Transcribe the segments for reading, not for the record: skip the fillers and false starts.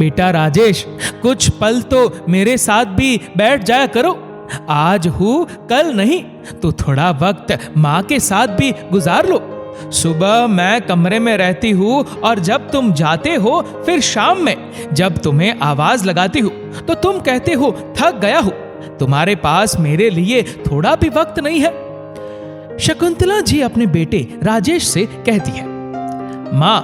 बेटा राजेश, कुछ पल तो मेरे साथ भी बैठ जाया करो। आज हूँ कल नहीं, तो थोड़ा वक्त माँ के साथ भी गुजार लो। सुबह मैं कमरे में रहती हूँ और जब तुम जाते हो, फिर शाम में जब तुम्हें आवाज लगाती हूँ तो तुम कहते हो थक गया हूँ। तुम्हारे पास मेरे लिए थोड़ा भी वक्त नहीं है। शकुंतला जी अपने बेटे राजेश से कहती है, माँ,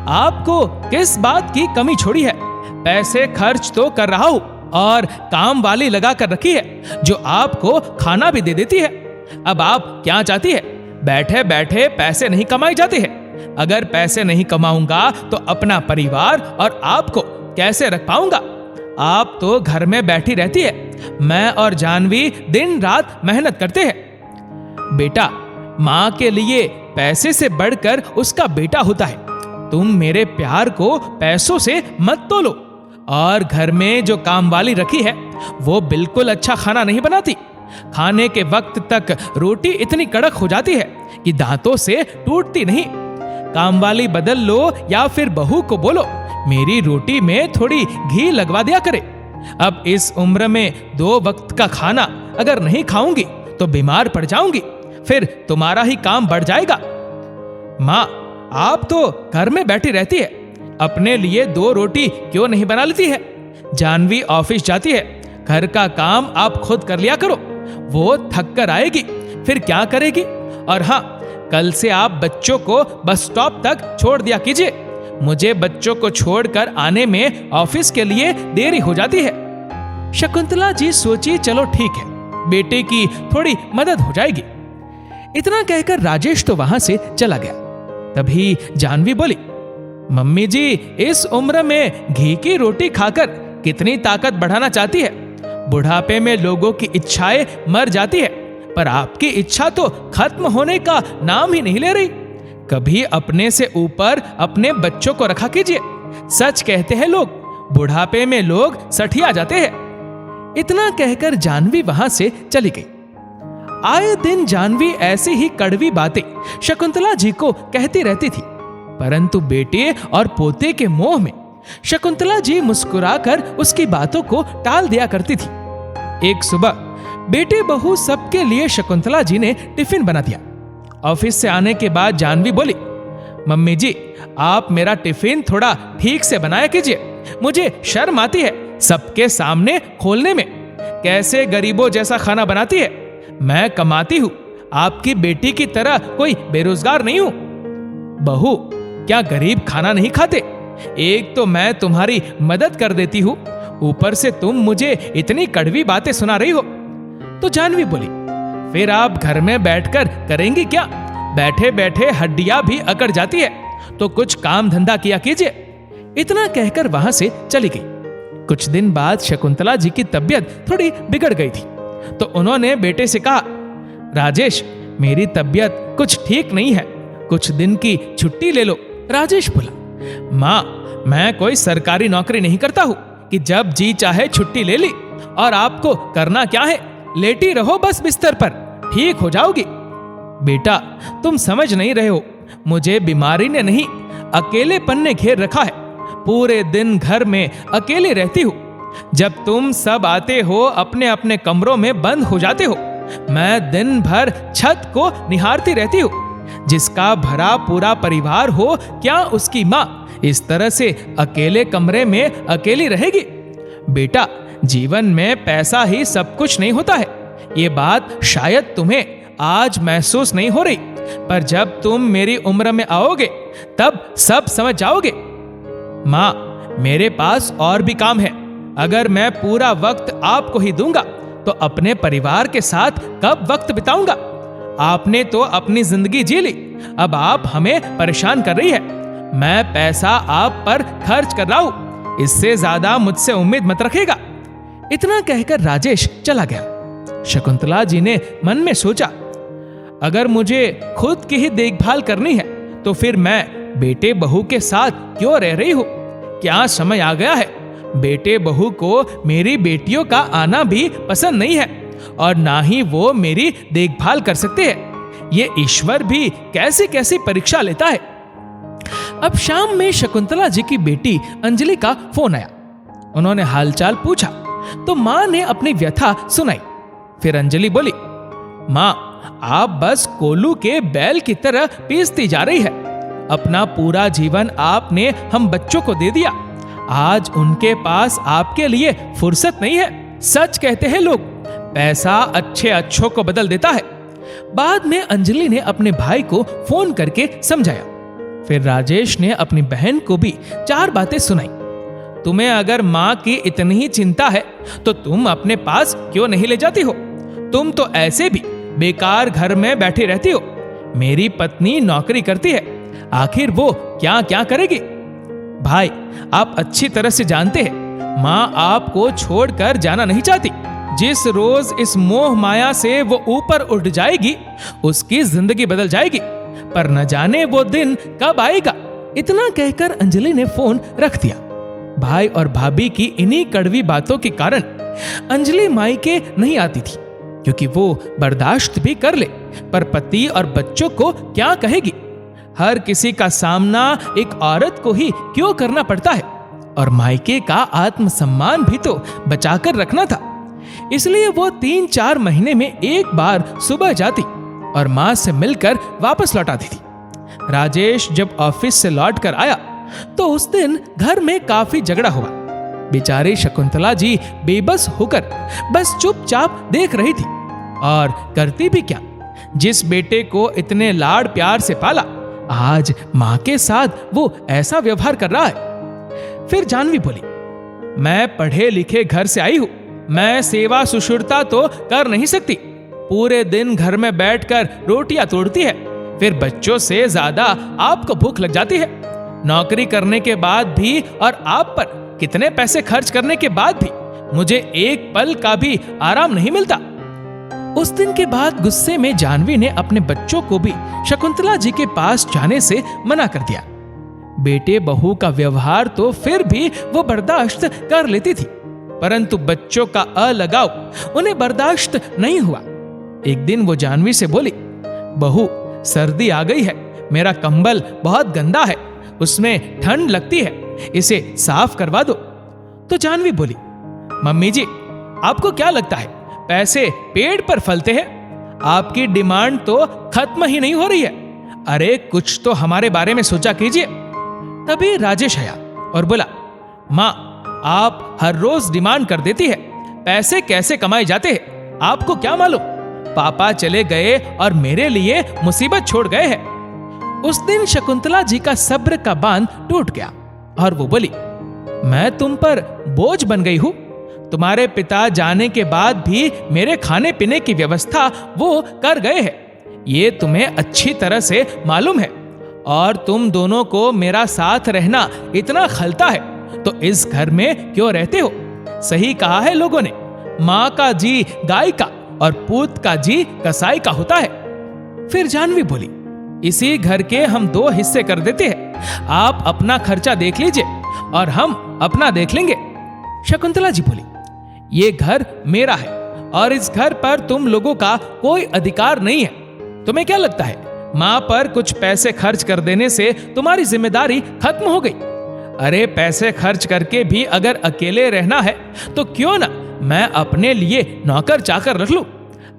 आपको किस बात की कमी छोड़ी है? पैसे खर्च तो कर रहा हूं और काम वाली लगा कर रखी है जो आपको खाना भी दे देती है। अब आप क्या चाहती है? बैठे बैठे पैसे नहीं कमाए जाते हैं। अगर पैसे नहीं कमाऊंगा तो अपना परिवार और आपको कैसे रख पाऊंगा? आप तो घर में बैठी रहती है, मैं और जानवी दिन रात मेहनत करते हैं। बेटा, माँ के लिए पैसे से बढ़कर उसका बेटा होता है। तुम मेरे प्यार को पैसों से मत तोलो। और घर में जो काम वाली रखी है वो बिल्कुल अच्छा खाना नहीं बनाती। खाने के वक्त तक रोटी इतनी कड़क हो जाती है कि दांतों से टूटती नहीं। काम वाली बदल लो या फिर बहू को बोलो मेरी रोटी में थोड़ी घी लगवा दिया करे। अब इस उम्र में 2 वक्त का खाना अगर नहीं खाऊंगी तो बीमार पड़ जाऊंगी, फिर तुम्हारा ही काम बढ़ जाएगा। माँ, आप तो घर में बैठी रहती है, अपने लिए 2 रोटी क्यों नहीं बना लेती है? जानवी ऑफिस जाती है, घर का काम आप खुद कर लिया करो। वो थक कर आएगी, फिर क्या करेगी? और हाँ, कल से आप बच्चों को बस स्टॉप तक छोड़ दिया कीजिए। मुझे बच्चों को छोड़कर आने में ऑफिस के लिए देरी हो जाती है। शकुंतला जी सोची, चलो ठीक है, बेटे की थोड़ी मदद हो जाएगी। इतना कहकर राजेश तो वहां से चला गया। तभी जानवी बोली, मम्मी जी, इस उम्र में घी की रोटी खाकर कितनी ताकत बढ़ाना चाहती है? बुढ़ापे में लोगों की इच्छाएं मर जाती है, पर आपकी इच्छा तो खत्म होने का नाम ही नहीं ले रही। कभी अपने से ऊपर अपने बच्चों को रखा कीजिए। सच कहते हैं लोग, बुढ़ापे में लोग सठिया जाते हैं। इतना कहकर जानवी वहां से चली गई। आए दिन जानवी ऐसी ही कड़वी बातें शकुंतला जी को कहती रहती थी, परंतु बेटे और पोते के मोह में शकुंतला जी मुस्कुराकर उसकी बातों को टाल दिया करती थी। एक सुबह बेटे बहू सबके लिए शकुंतला जी ने टिफिन बना दिया। ऑफिस से आने के बाद जानवी बोली, मम्मी जी, आप मेरा टिफिन थोड़ा ठीक से बनाया कीजिए। मुझे शर्म आती है सबके सामने खोलने में। कैसे गरीबों जैसा खाना बनाती है? मैं कमाती हूँ, आपकी बेटी की तरह कोई बेरोजगार नहीं हूं। बहू, क्या गरीब खाना नहीं खाते? एक तो मैं तुम्हारी मदद कर देती हूँ, ऊपर से तुम मुझे इतनी कड़वी बातें सुना रही हो। तो जानवी बोली, फिर आप घर में बैठकर करेंगी क्या? बैठे बैठे हड्डियां भी अकड़ जाती है, तो कुछ काम धंधा किया कीजिए। इतना कहकर वहां से चली गई। कुछ दिन बाद शकुंतला जी की तबीयत थोड़ी बिगड़ गई थी, तो उन्होंने बेटे से कहा, राजेश, मेरी तबीयत कुछ ठीक नहीं है, कुछ दिन की छुट्टी ले लो। राजेश बोला, माँ, मैं कोई सरकारी नौकरी नहीं करता हूँ कि जब जी चाहे छुट्टी ले ली। और आपको करना क्या है? लेटी रहो बस बिस्तर पर, ठीक हो जाओगी। बेटा, तुम समझ नहीं रहे हो, मुझे बीमारी ने नहीं, अकेलेपन ने घेर रखा है। पूरे दिन घर में अकेले रहती हूँ। जब तुम सब आते हो, अपने अपने कमरों में बंद हो जाते हो, मैं दिन भर छत को निहारती रहती हूँ। जिसका भरा पूरा परिवार हो, क्या उसकी माँ इस तरह से अकेले कमरे में अकेली रहेगी? बेटा, जीवन में पैसा ही सब कुछ नहीं होता है। ये बात शायद तुम्हें आज महसूस नहीं हो रही, पर जब तुम मेरी उम्र में आओगे तब सब समझ जाओगे। माँ, मेरे पास और भी काम है। अगर मैं पूरा वक्त आपको ही दूंगा तो अपने परिवार के साथ कब वक्त बिताऊंगा? आपने तो अपनी जिंदगी जी ली, अब आप हमें परेशान कर रही है। मैं पैसा आप पर खर्च कर रहा हूं, इससे ज्यादा मुझसे उम्मीद मत रखिएगा। इतना कहकर राजेश चला गया। शकुंतला जी ने मन में सोचा, अगर मुझे खुद की ही देखभाल करनी है तो फिर मैं बेटे बहू के साथ क्यों रह रही हूं? क्या समय आ गया है? बेटे बहू को मेरी बेटियों का आना भी पसंद नहीं है और ना ही वो मेरी देखभाल कर सकते हैं। ये ईश्वर भी कैसी कैसी परीक्षा लेता है। अब शाम में शकुंतला जी की बेटी अंजलि का फोन आया। उन्होंने हालचाल पूछा तो माँ ने अपनी व्यथा सुनाई। फिर अंजलि बोली, माँ आप बस कोलू के बैल की तरह पीसती जा रही है। अपना पूरा जीवन आपने हम बच्चों को दे दिया, आज उनके पास आपके लिए फुर्सत नहीं है। सच कहते हैं लोग, पैसा अच्छे अच्छों को बदल देता है। बाद में अंजलि ने अपने भाई को फोन करके समझाया। फिर राजेश ने अपनी बहन को भी 4 बातें सुनाई। तुम्हें अगर माँ की इतनी ही चिंता है तो तुम अपने पास क्यों नहीं ले जाती हो? तुम तो ऐसे भी बेकार घर में बैठी रहती हो। मेरी पत्नी नौकरी करती है, आखिर वो क्या क्या करेगी? भाई आप अच्छी तरह से जानते हैं माँ आपको छोड़कर जाना नहीं चाहती। जिस रोज इस मोह माया से वो ऊपर उठ जाएगी उसकी जिंदगी बदल जाएगी, पर न जाने वो दिन कब आएगा। इतना कहकर अंजलि ने फोन रख दिया। भाई और भाभी की इन्हीं कड़वी बातों के कारण अंजलि मायके नहीं आती थी, क्योंकि वो बर्दाश्त भी कर ले पर पति और बच्चों को क्या कहेगी। हर किसी का सामना एक औरत को ही क्यों करना पड़ता है, और मायके का आत्मसम्मान भी तो बचाकर रखना था। इसलिए वो 3-4 महीने में एक बार सुबह जाती और माँ से मिलकर वापस लौट आती थी। राजेश जब ऑफिस से लौट कर आया तो उस दिन घर में काफी झगड़ा हुआ। बेचारी शकुंतला जी बेबस होकर बस चुपचाप देख रही थी, और करती भी क्या, जिस बेटे को इतने लाड़ प्यार से पाला आज माँ के साथ वो ऐसा व्यवहार कर रहा है। फिर जानवी बोली, मैं पढ़े लिखे घर से आई हूं, मैं सेवा सुश्रुता तो कर नहीं सकती। पूरे दिन घर में बैठकर रोटियां तोड़ती है, फिर बच्चों से ज्यादा आपको भूख लग जाती है। नौकरी करने के बाद भी और आप पर कितने पैसे खर्च करने के बाद भी मुझे एक पल का भी आराम नहीं मिलता। उस दिन के बाद गुस्से में जानवी ने अपने बच्चों को भी शकुंतला जी के पास जाने से मना कर दिया। बेटे बहू का व्यवहार तो फिर भी वो बर्दाश्त कर लेती थी, परंतु बच्चों का अलगाव उन्हें बर्दाश्त नहीं हुआ। एक दिन वो जानवी से बोली, बहू सर्दी आ गई है, मेरा कंबल बहुत गंदा है, उसमें ठंड लगती है, इसे साफ करवा दो। तो जानवी बोली, मम्मी जी आपको क्या लगता है पैसे पेड़ पर फलते हैं? आपकी डिमांड तो खत्म ही नहीं हो रही है। अरे कुछ तो हमारे बारे में सोचा कीजिए। तभी राजेश आया और बोला, माँ आप हर रोज डिमांड कर देती है, पैसे कैसे कमाए जाते हैं आपको क्या मालूम? पापा चले गए और मेरे लिए मुसीबत छोड़ गए हैं। उस दिन शकुंतला जी का सब्र का बांध टूट गया और वो बोली, मैं तुम पर बोझ बन गई हूं। तुम्हारे पिता जाने के बाद भी मेरे खाने पीने की व्यवस्था वो कर गए हैं, ये तुम्हें अच्छी तरह से मालूम है। और तुम दोनों को मेरा साथ रहना इतना खलता है तो इस घर में क्यों रहते हो? सही कहा है लोगों ने, माँ का जी गाय का और पूत का जी कसाई का होता है। फिर जानवी बोली, इसी घर के हम 2 हिस्से कर देते हैं, आप अपना खर्चा देख लीजिए और हम अपना देख लेंगे। शकुंतला जी बोली, ये घर मेरा है और इस घर पर तुम लोगों का कोई अधिकार नहीं है। तुम्हें क्या लगता है माँ पर कुछ पैसे खर्च कर देने से तुम्हारी जिम्मेदारी खत्म हो गई? अरे पैसे खर्च करके भी अगर अकेले रहना है तो क्यों ना मैं अपने लिए नौकर चाकर रख लूं,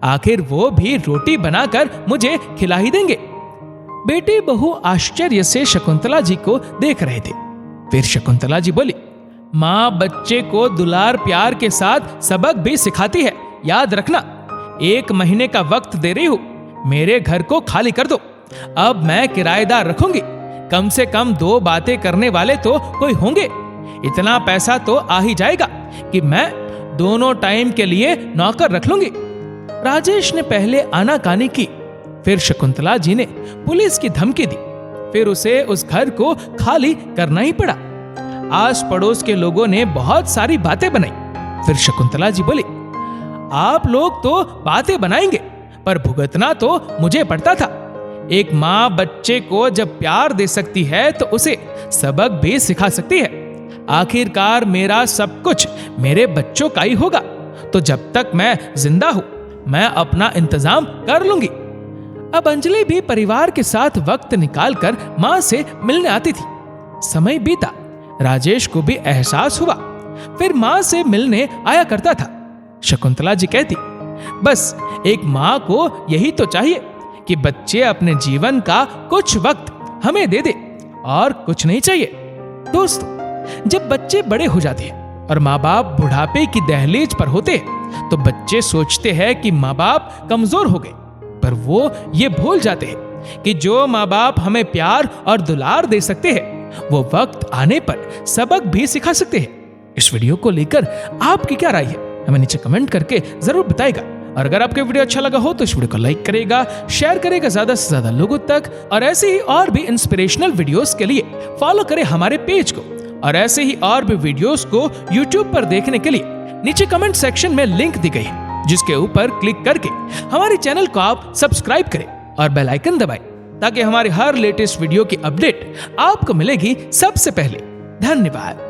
आखिर वो भी रोटी बनाकर मुझे खिला ही देंगे। बेटी बहू आश्चर्य से शकुंतला जी को देख रहे थे। फिर शकुंतला जी बोली, माँ बच्चे को दुलार प्यार के साथ सबक भी सिखाती है, याद रखना। 1 महीने का वक्त दे रही हूं, मेरे घर को खाली कर दो। अब मैं किराएदार रखूंगी, कम से कम 2 बातें करने वाले तो कोई होंगे। इतना पैसा तो आ ही जाएगा कि मैं दोनों टाइम के लिए नौकर रख लूंगी। राजेश ने पहले आनाकानी की, फिर शकुंतला जी ने पुलिस की धमकी दी, फिर उसे उस घर को खाली करना ही पड़ा। आस पड़ोस के लोगों ने बहुत सारी बातें बनाई। फिर शकुंतला जी बोली, आप लोग तो बातें बनाएंगे पर भुगतना तो मुझे पड़ता था। एक माँ बच्चे को जब प्यार दे सकती है तो उसे सबक भी सिखा सकती है। आखिरकार मेरा सब कुछ मेरे बच्चों का ही होगा, तो जब तक मैं जिंदा हूं मैं अपना इंतजाम कर लूंगी। अब अंजलि भी परिवार के साथ वक्त निकालकर माँ से मिलने आती थी। समय बीता, राजेश को भी एहसास हुआ फिर माँ से मिलने आया करता था। शकुंतला जी कहती, बस एक माँ को यही तो चाहिए कि बच्चे अपने जीवन का कुछ वक्त हमें दे दे, और कुछ नहीं चाहिए। दोस्तों, जब बच्चे बड़े हो जाते हैं और माँ बाप बुढ़ापे की दहलीज पर होते हैं तो बच्चे सोचते हैं कि माँ बाप कमजोर हो गए, पर वो ये भूल जाते हैं कि जो माँ बाप हमें प्यार और दुलार दे सकते हैं वो वक्त आने पर सबक भी सिखा सकते हैं। इस वीडियो को लेकर आपकी क्या राय है, हमें नीचे कमेंट करके जरूर बताएगा। और अगर आपको वीडियो अच्छा लगा हो तो इस वीडियो को लाइक करेगा, शेयर करेगा ज्यादा से ज्यादा लोगों तक, और ऐसे ही और भी इंस्पिरेशनल वीडियोस के लिए फॉलो करें हमारे पेज को। और ऐसे ही और भी वीडियोस को YouTube पर देखने के लिए नीचे कमेंट सेक्शन में लिंक दी गई है, जिसके ऊपर क्लिक करके हमारे चैनल को आप सब्सक्राइब करें और बेल आइकन दबाएं, ताकि हमारे हर लेटेस्ट वीडियो की अपडेट आपको मिलेगी सबसे पहले। धन्यवाद।